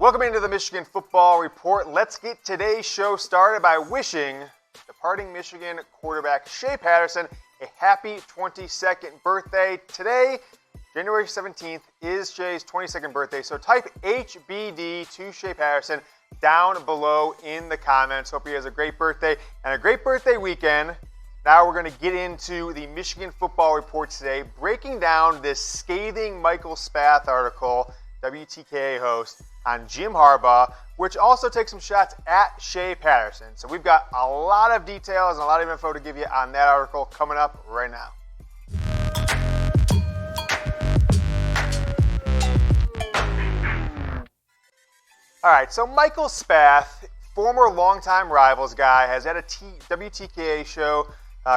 Welcome into the Michigan Football Report. Let's get today's show started by wishing departing Michigan quarterback Shea Patterson a happy 22nd birthday. Today, January 17th, is Shea's 22nd birthday, so type HBD to Shea Patterson down below in the comments. Hope he has a great birthday and a great birthday weekend. Now we're going to get into the Michigan Football Report today, breaking down this scathing Michael Spath article, WTKA host, on Jim Harbaugh, which also takes some shots at Shea Patterson. So we've got a lot of details and a lot of info to give you on that article coming up right now. All right, so Michael Spath, former longtime Rivals guy, has had a WTKA show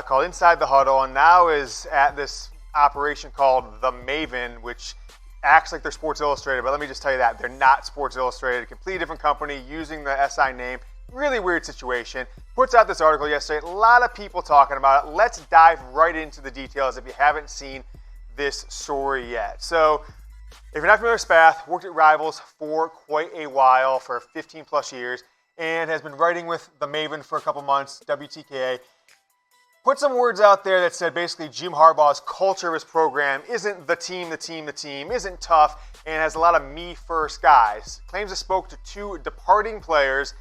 called Inside the Huddle, and now is at this operation called The Maven, which acts like they're Sports Illustrated, but let me just tell you that they're not Sports Illustrated. A completely different company using the SI name. Really weird situation. Puts out this article yesterday. A lot of people talking about it. Let's dive right into the details if you haven't seen this story yet. So, if you're not familiar with Spath, worked at Rivals for quite a while, for 15 plus years, and has been writing with the Maven for a couple months, WTKA. Put some words out there that said basically Jim Harbaugh's culture of his program isn't the team, isn't tough, and has a lot of me-first guys. Claims it spoke to two departing players,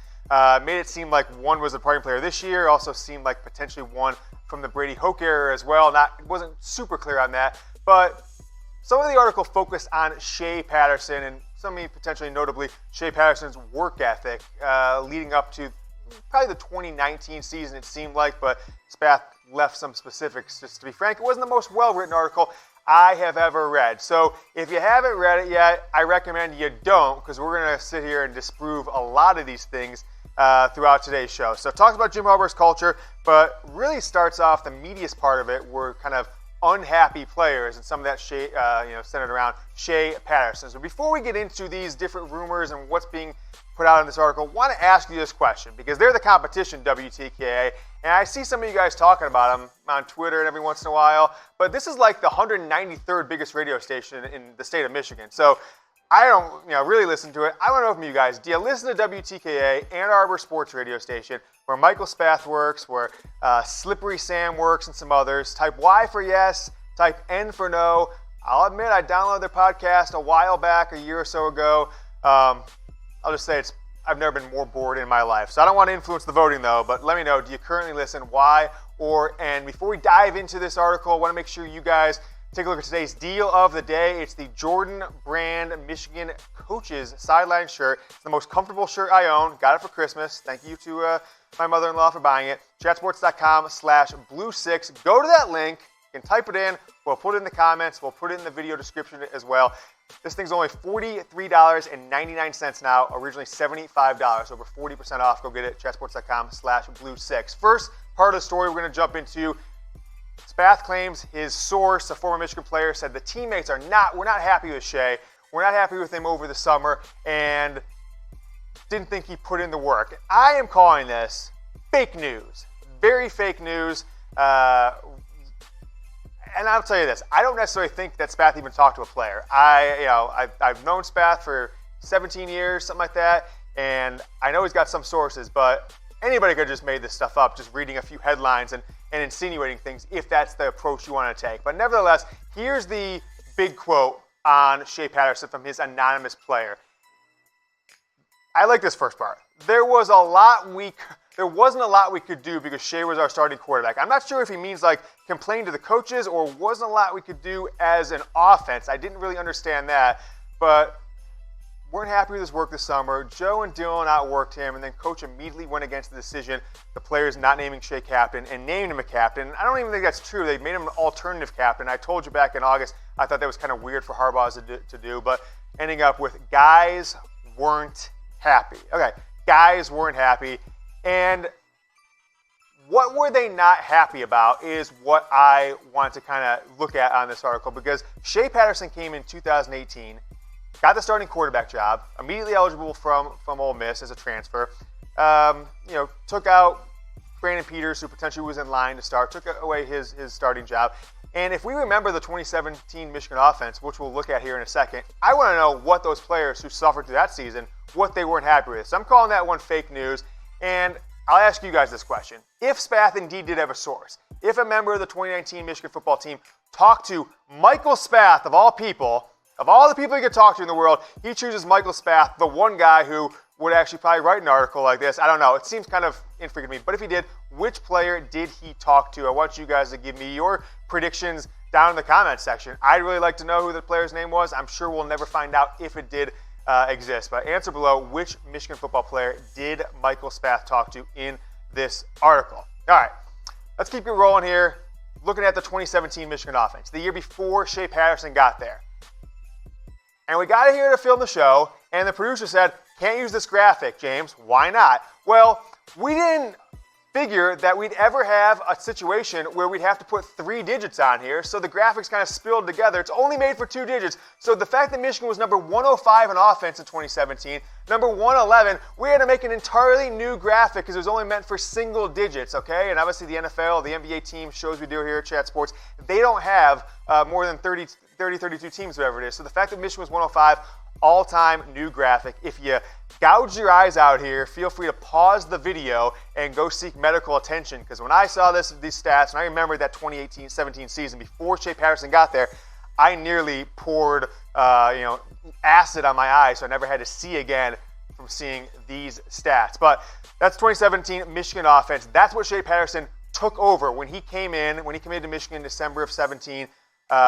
made it seem like one was a departing player this year, also seemed like potentially one from the Brady Hoke era as well. It wasn't super clear on that, but some of the article focused on Shea Patterson, and some potentially notably Shea Patterson's work ethic leading up to probably the 2019 season, it seemed like, but Spath left some specifics. Just to be frank, it wasn't the most well-written article I have ever read. So if you haven't read it yet, I recommend you don't, because we're going to sit here and disprove a lot of these things throughout today's show. So it talks about Jim Harbaugh's culture, but really starts off the meatiest part of it were kind of unhappy players, and some of that centered around Shea Patterson. So before we get into these different rumors and what's being put out in this article, I want to ask you this question, because they're the competition, WTKA, and I see some of you guys talking about them on Twitter and every once in a while, but this is like the 193rd biggest radio station in the state of Michigan. So I don't really listen to it. I want to know from you guys, do you listen to WTKA, Ann Arbor sports radio station, where Michael Spath works, where Slippery Sam works, and some others? Type Y for yes, type N for no. I'll admit I downloaded their podcast a while back, a year or so ago. I'll just say I've never been more bored in my life. So I don't want to influence the voting, though, but let me know, do you currently listen? Why or N? Before we dive into this article, I want to make sure you guys take a look at today's deal of the day. It's the Jordan brand Michigan Coaches sideline shirt. It's the most comfortable shirt I own. Got it for Christmas. Thank you to my mother-in-law for buying it. chatsports.com/blue6. Go to that link. You can type it in. We'll put it in the comments. We'll put it in the video description as well. This thing's only $43.99 now, originally $75, over 40% off. Go get it, chatsports.com/blue6. First part of the story we're going to jump into. Spath claims his source, a former Michigan player, said the teammates we're not happy with Shea. We're not happy with him over the summer, and didn't think he put in the work. I am calling this fake news, very fake news. And I'll tell you this, I don't necessarily think that Spath even talked to a player. I've known Spath for 17 years, something like that, and I know he's got some sources, but anybody could have just made this stuff up, just reading a few headlines and insinuating things, if that's the approach you want to take. But nevertheless, here's the big quote on Shea Patterson from his anonymous player. I like this first part. There wasn't a lot we could do because Shea was our starting quarterback. I'm not sure if he means like complain to the coaches or wasn't a lot we could do as an offense. I didn't really understand that, but weren't happy with his work this summer. Joe and Dylan outworked him, and then coach immediately went against the decision, the players not naming Shea captain, and named him a captain. I don't even think that's true. They made him an alternative captain. I told you back in August, I thought that was kind of weird for Harbaugh to do, but ending up with guys weren't happy. Okay, guys weren't happy. And what were they not happy about is what I want to kind of look at on this article, because Shea Patterson came in 2018, got the starting quarterback job, immediately eligible from Ole Miss as a transfer. Took out Brandon Peters, who potentially was in line to start, took away his starting job, And if we remember the 2017 Michigan offense, which we'll look at here in a second, I want to know what those players who suffered through that season, what they weren't happy with. So I'm calling that one fake news. And I'll ask you guys this question. If Spath indeed did have a source, if a member of the 2019 Michigan football team talked to Michael Spath, of all people, of all the people he could talk to in the world, he chooses Michael Spath, the one guy who would actually probably write an article like this. I don't know. It seems kind of infrequent to me. But if he did, which player did he talk to? I want you guys to give me your predictions down in the comments section. I'd really like to know who the player's name was. I'm sure we'll never find out if it did exist. But answer below, which Michigan football player did Michael Spath talk to in this article? All right, let's keep it rolling here. Looking at the 2017 Michigan offense, the year before Shea Patterson got there. And we got here to film the show, and the producer said, can't use this graphic, James. Why not? Well, we didn't figure that we'd ever have a situation where we'd have to put 3 digits on here, so the graphics kind of spilled together. It's only made for 2 digits. So the fact that Michigan was number 105 in offense in 2017, number 111, we had to make an entirely new graphic because it was only meant for single digits, okay? And obviously the NFL, the NBA team, shows we do here at Chat Sports, they don't have more than 32 teams, whatever it is. So the fact that Michigan was 105, all-time new graphic. If you gouge your eyes out here, feel free to pause the video and go seek medical attention, because when I saw these stats, and I remember that 2018-17 season before Shea Patterson got there, I nearly poured acid on my eyes, so I never had to see again from seeing these stats. But that's 2017 Michigan offense. That's what Shea Patterson took over when he came in. When he came into Michigan in December of 17.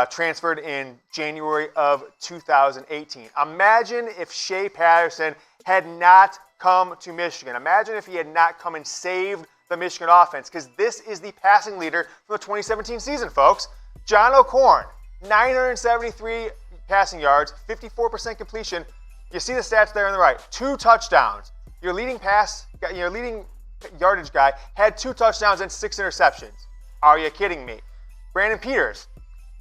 Transferred in January of 2018. Imagine if Shea Patterson had not come to Michigan. Imagine if he had not come and saved the Michigan offense, because this is the passing leader from the 2017 season, folks. John O'Corn, 973 passing yards, 54% completion. You see the stats there on the right. 2 touchdowns. Your leading yardage guy had 2 touchdowns and 6 interceptions. Are you kidding me? Brandon Peters,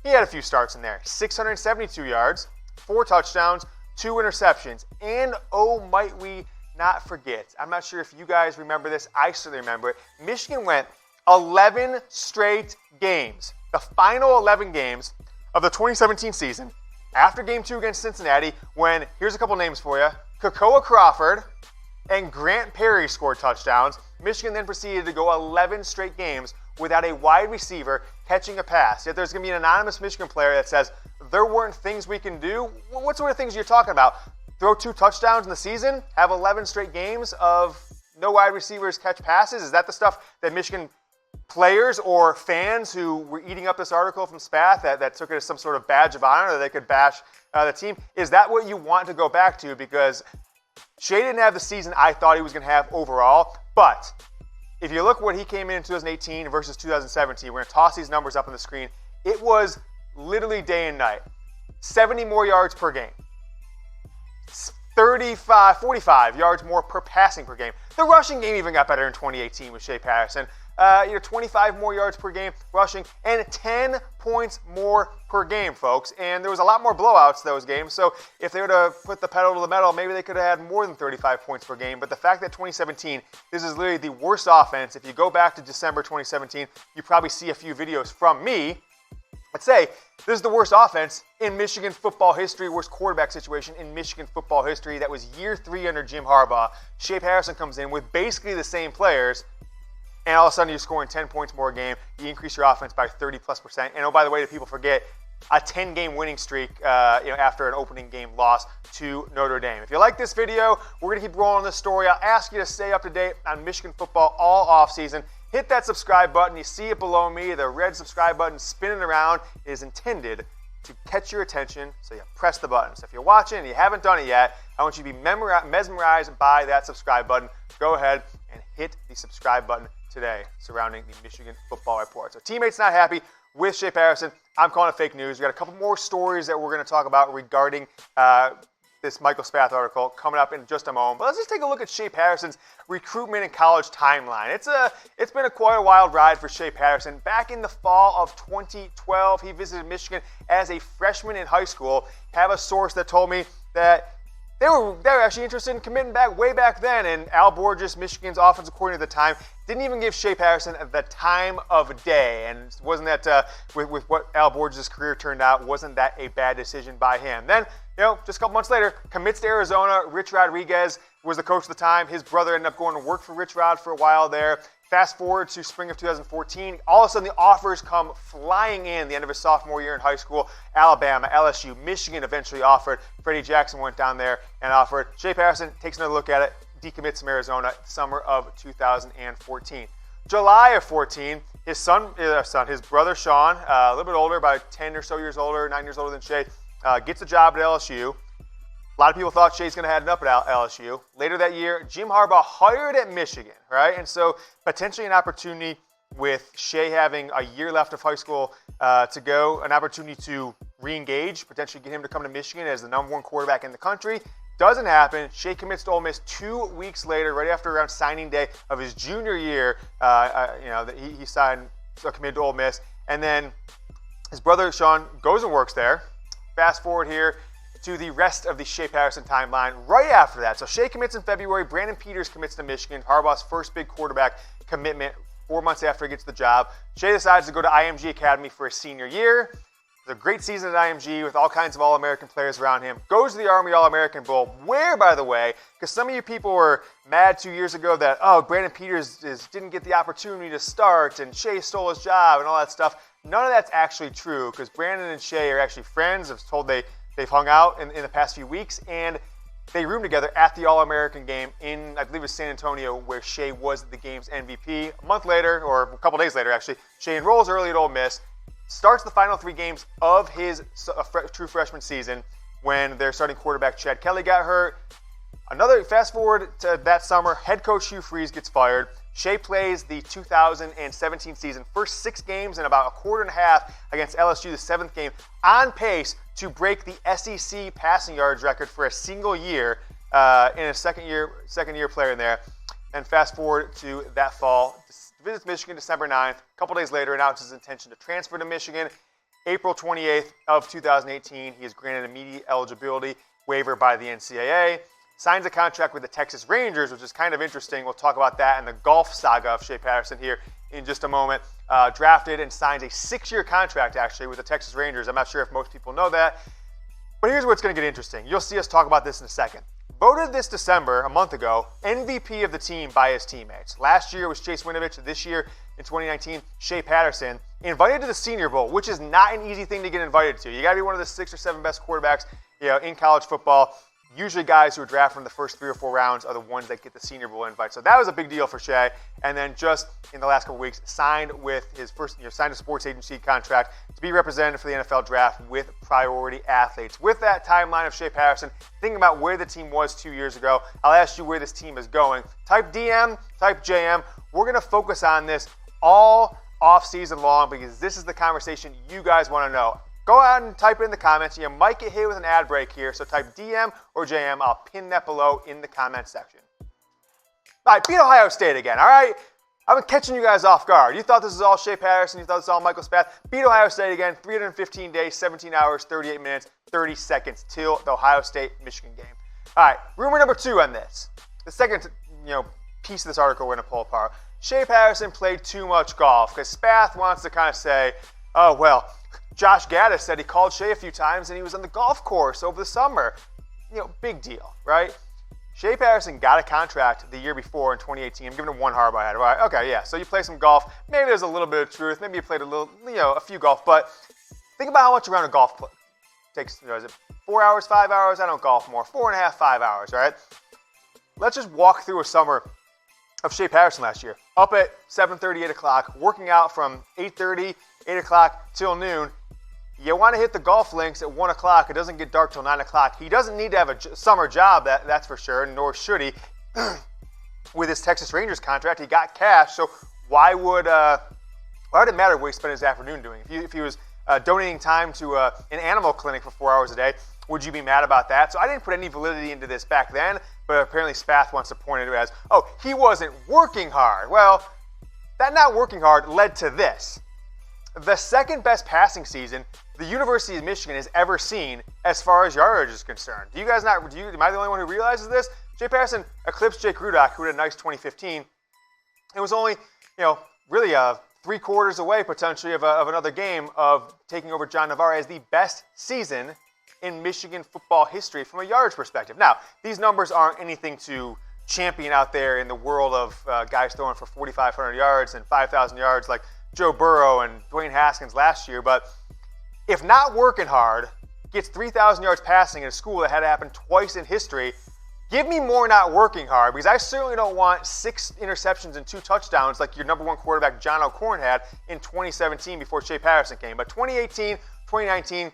he had a few starts in there. 672 yards, 4 touchdowns, 2 interceptions. And oh, might we not forget, I'm not sure if you guys remember this, I certainly remember it. Michigan went 11 straight games, the final 11 games of the 2017 season, after Game 2 against Cincinnati, when, here's a couple names for you, Kakoa Crawford and Grant Perry scored touchdowns. Michigan then proceeded to go 11 straight games without a wide receiver catching a pass. Yet there's going to be an anonymous Michigan player that says, there weren't things we can do. What sort of things are you talking about? Throw 2 touchdowns in the season? Have 11 straight games of no wide receivers catch passes? Is that the stuff that Michigan players or fans who were eating up this article from Spath that took it as some sort of badge of honor that they could bash the team? Is that what you want to go back to? Because Shea didn't have the season I thought he was going to have overall, but if you look what he came in 2018 versus 2017, we're going to toss these numbers up on the screen. It was literally day and night. 70 more yards per game. 45 yards more per passing per game. The rushing game even got better in 2018 with Shea Patterson. 25 more yards per game rushing and 10 points more per game, folks. And there was a lot more blowouts those games. So if they would have put the pedal to the metal, maybe they could have had more than 35 points per game. But the fact that 2017, this is literally the worst offense. If you go back to December 2017, you probably see a few videos from me that say this is the worst offense in Michigan football history, worst quarterback situation in Michigan football history. That was year 3 under Jim Harbaugh. Shea Patterson comes in with basically the same players, and all of a sudden you're scoring 10 points more a game. You increase your offense by 30+%. And oh, by the way, that people forget, a 10-game winning streak after an opening game loss to Notre Dame. If you like this video, we're going to keep rolling this story. I'll ask you to stay up to date on Michigan football all offseason. Hit that subscribe button. You see it below me. The red subscribe button spinning around is intended to catch your attention, so you press the button. So if you're watching and you haven't done it yet, I want you to be mesmerized by that subscribe button. Go ahead and hit the subscribe button today surrounding the Michigan Football Report. So teammates not happy with Shea Patterson. I'm calling it fake news. We got a couple more stories that we're going to talk about regarding this Michael Spath article coming up in just a moment. But let's just take a look at Shea Patterson's recruitment and college timeline. It's been quite a wild ride for Shea Patterson. Back in the fall of 2012, he visited Michigan as a freshman in high school. Have a source that told me that They were actually interested in committing way back then, and Al Borges, Michigan's offensive coordinator at the time, didn't even give Shea Patterson the time of day. And wasn't that, with what Al Borges' career turned out, wasn't that a bad decision by him? Then, just a couple months later, commits to Arizona. Rich Rodriguez was the coach at the time. His brother ended up going to work for Rich Rod for a while there. Fast forward to spring of 2014, all of a sudden the offers come flying in the end of his sophomore year in high school. Alabama, LSU, Michigan eventually offered. Freddie Jackson went down there and offered. Shea Patterson takes another look at it, decommits from Arizona, summer of 2014. July of 14, his brother Sean, a little bit older, about 10 or so years older, 9 years older than Shea, gets a job at LSU. A lot of people thought Shea's going to have it up at LSU. Later that year, Jim Harbaugh hired at Michigan, right? And so potentially an opportunity with Shea having a year left of high school to go, an opportunity to re-engage, potentially get him to come to Michigan as the #1 quarterback in the country. Doesn't happen. Shea commits to Ole Miss 2 weeks later, right after around signing day of his junior year. He committed to Ole Miss. And then his brother Sean goes and works there. Fast forward here to the rest of the Shea Patterson timeline right after that. So Shea commits in February. Brandon Peters commits to Michigan. Harbaugh's first big quarterback commitment 4 months after he gets the job. Shea decides to go to IMG Academy for his senior year. It's a great season at IMG with all kinds of All-American players around him. Goes to the Army All-American Bowl, where, by the way, because some of you people were mad 2 years ago that, Brandon Peters didn't get the opportunity to start and Shea stole his job and all that stuff. None of that's actually true because Brandon and Shea are actually friends. I was told they've hung out in the past few weeks, and they roomed together at the All-American game in, I believe it was San Antonio, where Shea was the game's MVP. A month later, or a couple days later actually, Shea enrolls early at Ole Miss, starts the final 3 games of his true freshman season when their starting quarterback Chad Kelly got hurt. Another fast forward to that summer, head coach Hugh Freeze gets fired. Shea plays the 2017 season, first 6 games in about a quarter and a half against LSU, the 7th game, on pace to break the SEC passing yards record for a single year in a second year player in there. And fast forward to that fall, visits Michigan December 9th. A couple days later, announces his intention to transfer to Michigan. April 28th of 2018, he is granted immediate eligibility waiver by the NCAA. Signs a contract with the Texas Rangers, which is kind of interesting. We'll talk about that and the golf saga of Shea Patterson here in just a moment. Drafted and signs a 6-year contract, actually, with the Texas Rangers. I'm not sure if most people know that. But here's where it's going to get interesting. You'll see us talk about this in a second. Voted this December, a month ago, MVP of the team by his teammates. Last year was Chase Winovich. This year, in 2019, Shea Patterson. Invited to the Senior Bowl, which is not an easy thing to get invited to. You got to be one of the 6 or 7 best quarterbacks in college football. Usually guys who are drafted from the first 3 or 4 rounds are the ones that get the Senior Bowl invite. So that was a big deal for Shea. And then just in the last couple weeks, signed with his first, signed a sports agency contract to be represented for the NFL draft with priority athletes. With that timeline of Shea Patterson, thinking about where the team was 2 years ago, I'll ask you where this team is going. Type DM, type JM. We're going to focus on this all off-season long because this is the conversation you guys want to know. Go out and type it in the comments. You might get hit with an ad break here, so type DM or JM. I'll pin that below in the comment section. All right, beat Ohio State again, all right? I've been catching you guys off guard. You thought this was all Shea Patterson. You thought this was all Michael Spath. Beat Ohio State again, 315 days, 17 hours, 38 minutes, 30 seconds till the Ohio State-Michigan game. All right, rumor number 2 on this. The second piece of this article we're going to pull apart. Shea Patterson played too much golf because Spath wants to kind of say, oh, well, Josh Gaddis said he called Shea a few times and he was on the golf course over the summer. Big deal, right? Shea Patterson got a contract the year before in 2018. I'm giving him one Harbaugh hat, right? Okay, yeah. So you play some golf. Maybe there's a little bit of truth. Maybe you played a few golf. But think about how much a round of golf takes. Is it 4 hours, 5 hours? I don't golf more. 4.5, 5 hours, right? Let's just walk through a summer of Shea Patterson last year. Up at 7:30, 8 o'clock, working out from 8:30, 8 o'clock till noon. You want to hit the golf links at 1 o'clock. It doesn't get dark till 9 o'clock. He doesn't need to have a summer job, that's for sure, nor should he. With his Texas Rangers contract, he got cash, so why would it matter what he spent his afternoon doing? If he was donating time to an animal clinic for 4 hours a day, would you be mad about that? So I didn't put any validity into this back then, but apparently Spath wants to point it as, he wasn't working hard. Well, that not working hard led to this. the second best passing season the University of Michigan has ever seen as far as yardage is concerned. Do you guys not? Am I the only one who realizes this? Shea Patterson eclipsed Jake Rudock, who had a nice 2015. It was only, really 3 quarters away potentially of another game of taking over John Navarre as the best season in Michigan football history from a yardage perspective. Now, these numbers aren't anything to champion out there in the world of guys throwing for 4,500 yards and 5,000 yards like Joe Burrow and Dwayne Haskins last year, but if not working hard gets 3,000 yards passing in a school that had to happen twice in history, give me more not working hard, because I certainly don't want 6 interceptions and 2 touchdowns like your number 1 quarterback John O'Korn had in 2017 before Shea Patterson came. But 2018, 2019,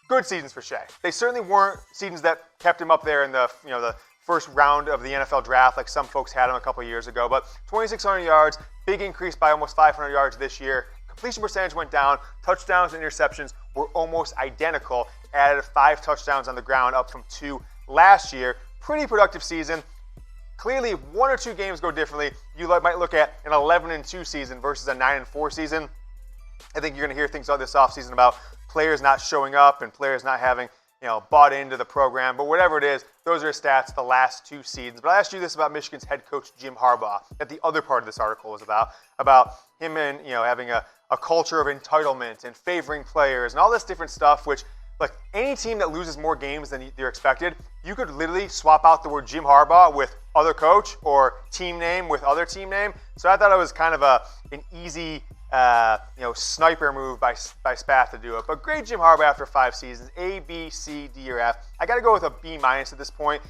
good seasons for Shea. They certainly weren't seasons that kept him up there in the the first round of the NFL draft like some folks had him a couple of years ago. But 2,600 yards, big increase by almost 500 yards this year. Completion percentage went down. Touchdowns and interceptions were almost identical. Added 5 touchdowns on the ground, up from 2 last year. Pretty productive season. Clearly, 1 or 2 games go differently. You might look at an 11-2 season versus a 9-4 season. I think you're going to hear things all this offseason about players not showing up and players not having bought into the program. But whatever it is, those are stats the last 2 seasons. But I asked you this about Michigan's head coach Jim Harbaugh, that the other part of this article was about him and having a culture of entitlement and favoring players and all this different stuff, which like any team that loses more games than they're expected, you could literally swap out the word Jim Harbaugh with other coach or team name with other team name. So I thought it was kind of an easy sniper move by Spath to do it. But great Jim Harbaugh after 5 seasons, A, B, C, D, or F. I got to go with a B- at this point.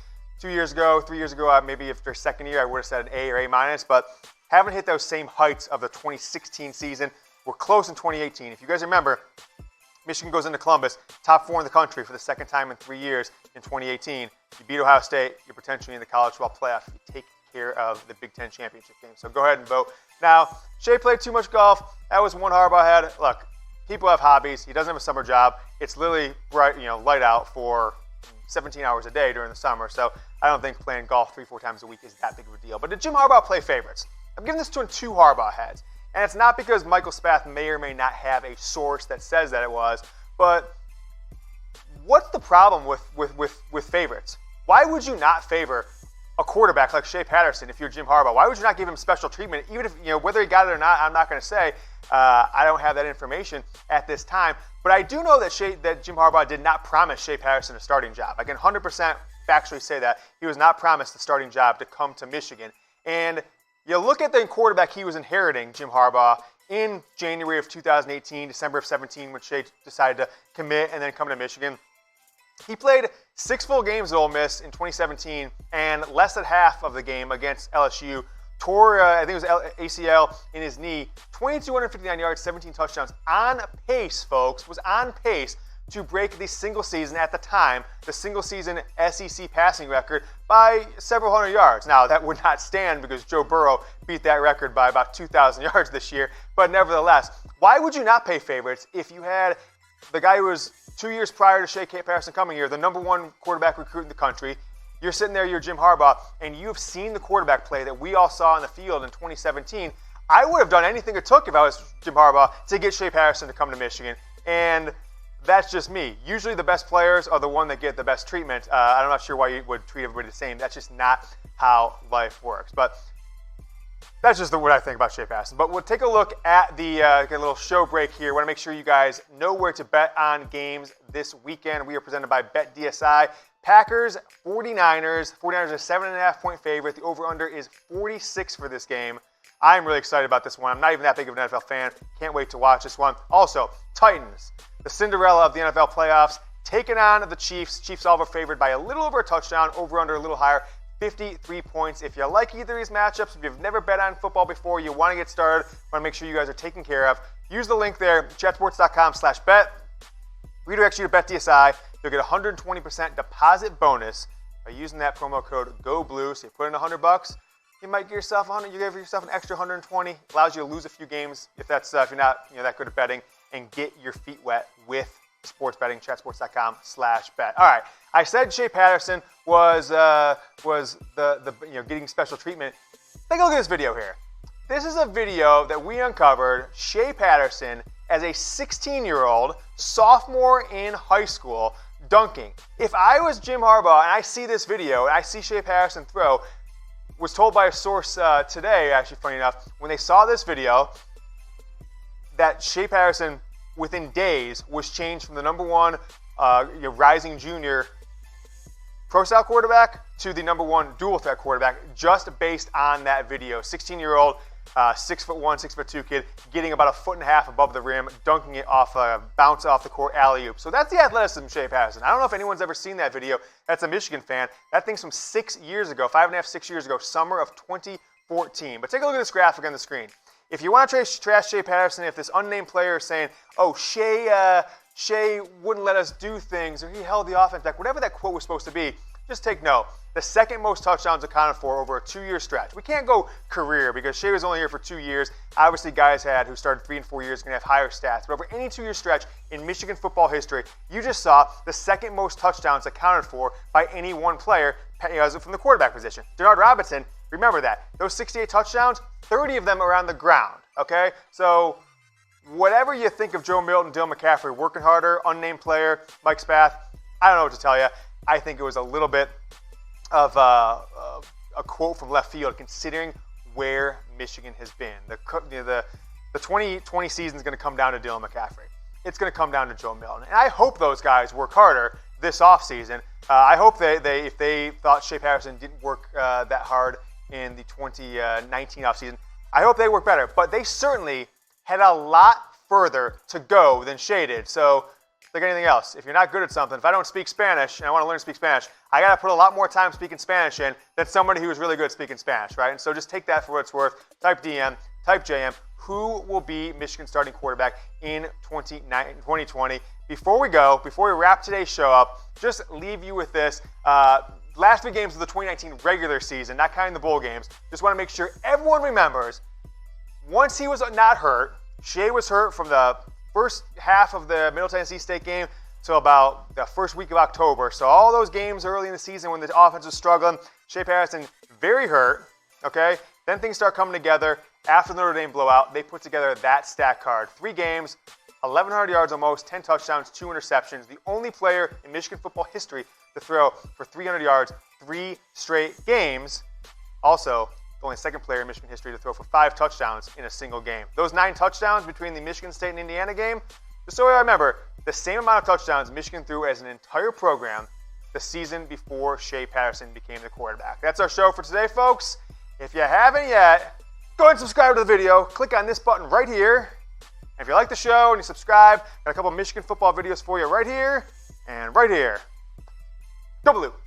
2 years ago, 3 years ago, maybe after 2nd year, I would have said an A or A-, but haven't hit those same heights of the 2016 season. We're close in 2018. If you guys remember, Michigan goes into Columbus, top 4 in the country for the 2nd time in 3 years in 2018. You beat Ohio State, you're potentially in the college football playoff if you take care of the Big Ten championship game. So go ahead and vote. Now, Shea played too much golf. That was one Harbaugh had. Look, people have hobbies. He doesn't have a summer job. It's literally bright, light out for 17 hours a day during the summer. So I don't think playing golf 3-4 times a week is that big of a deal. But did Jim Harbaugh play favorites? I'm giving this to 2 Harbaugh heads. And it's not because Michael Spath may or may not have a source that says that it was, but what's the problem with favorites? Why would you not favor a quarterback like Shea Patterson if you're Jim Harbaugh? Why would you not give him special treatment? Even if, whether he got it or not, I'm not going to say. I don't have that information at this time. But I do know that Jim Harbaugh did not promise Shea Patterson a starting job. I can 100% factually say that. He was not promised the starting job to come to Michigan. And you look at the quarterback he was inheriting, Jim Harbaugh, in January of 2018, December of 17, when Shea decided to commit and then come to Michigan. He played 6 full games at Ole Miss in 2017, and less than half of the game against LSU. Tore, I think it was ACL in his knee. 2,259 yards, 17 touchdowns. On pace, folks, was on pace to break the single season at the time, the single season SEC passing record by several hundred yards. Now, that would not stand because Joe Burrow beat that record by about 2,000 yards this year. But nevertheless, why would you not pay favorites if you had the guy who was 2 years prior to Shea Patterson coming here, the number 1 quarterback recruit in the country? You're sitting there, you're Jim Harbaugh, and you've seen the quarterback play that we all saw on the field in 2017. I would have done anything it took if I was Jim Harbaugh to get Shea Patterson to come to Michigan. And that's just me. Usually the best players are the one that get the best treatment. I'm not sure why you would treat everybody the same. That's just not how life works. But that's just what I think about Shea Patterson. But we'll take a look at the little show break here. I want to make sure you guys know where to bet on games this weekend. We are presented by BetDSI. Packers, 49ers. 49ers are 7.5 point favorite. The over-under is 46 for this game. I'm really excited about this one. I'm not even that big of an NFL fan. Can't wait to watch this one. Also, Titans, the Cinderella of the NFL playoffs, taking on the Chiefs. Chiefs all favored by a little over a touchdown, over-under a little higher, 53 points. If you like either of these matchups, if you've never bet on football before, you want to get started, want to make sure you guys are taken care of, use the link there, chatsports.com/bet. Redirects you to BetDSI. You'll get a 120% deposit bonus by using that promo code GOBLUE. So you put in $100, you might get yourself 100. You give yourself an extra 120. Allows you to lose a few games if you're not that good at betting, and get your feet wet with sports betting. Chatsports.com/bet. All right, I said Shea Patterson was the getting special treatment. Take a look at this video here. This is a video that we uncovered Shea Patterson as a 16-year-old sophomore in high school dunking. If I was Jim Harbaugh and I see this video and I see Shea Patterson throw, was told by a source today, actually funny enough, when they saw this video, that Shea Patterson within days was changed from the number one rising junior pro-style quarterback to the number one dual-threat quarterback just based on that video. 16-year-old, 6'1", 6'2" kid getting about 1.5 feet above the rim, dunking it off a bounce off the court alley-oop. So that's the athleticism of Shea Patterson. I don't know if anyone's ever seen that video. That's a Michigan fan. That thing's from 6 years ago, 5.5, 6 years ago, summer of 2014. But take a look at this graphic on the screen. If you want to trash Shea Patterson, if this unnamed player is saying, oh, Shea wouldn't let us do things, or he held the offense back, whatever that quote was supposed to be, just take note. The second most touchdowns accounted for over a 2-year stretch. We can't go career because Shea was only here for 2 years. Obviously, guys who started 3 and 4 years can have higher stats. But over any 2-year stretch in Michigan football history, you just saw the second most touchdowns accounted for by any one player from the quarterback position. Denard Robinson, remember that. Those 68 touchdowns, 30 of them are on the ground, okay? So whatever you think of Joe Milton, Dylan McCaffrey, working harder, unnamed player, Mike Spath, I don't know what to tell you. I think it was a little bit of a quote from left field considering where Michigan has been. The 2020 season is going to come down to Dylan McCaffrey. It's going to come down to Joe Milton. And I hope those guys work harder this offseason. I hope if they thought Shea Patterson didn't work that hard in the 2019 offseason, I hope they work better. But they certainly had a lot further to go than Shea did. So like anything else, if you're not good at something, if I don't speak Spanish and I want to learn to speak Spanish, I got to put a lot more time speaking Spanish in than somebody who's really good at speaking Spanish, right? And so just take that for what it's worth. Type DM, type JM. Who will be Michigan's starting quarterback in 2020? Before we wrap today's show up, just leave you with this. Last 3 games of the 2019 regular season, not counting the bowl games, just want to make sure everyone remembers, once he was not hurt, Shea was hurt from the first half of the Middle Tennessee State game till about the first week of October. So all those games early in the season when the offense was struggling, Shea Patterson very hurt, okay? Then things start coming together. After the Notre Dame blowout, they put together that stat card. 3 games, 1,100 yards almost, 10 touchdowns, 2 interceptions. The only player in Michigan football history to throw for 300 yards 3 straight games. Also, the only second player in Michigan history to throw for 5 touchdowns in a single game. Those 9 touchdowns between the Michigan State and Indiana game, just so I remember, the same amount of touchdowns Michigan threw as an entire program the season before Shea Patterson became the quarterback. That's our show for today, folks. If you haven't yet, go ahead and subscribe to the video. Click on this button right here. And if you like the show and you subscribe, got a couple of Michigan football videos for you right here and right here. Double loop.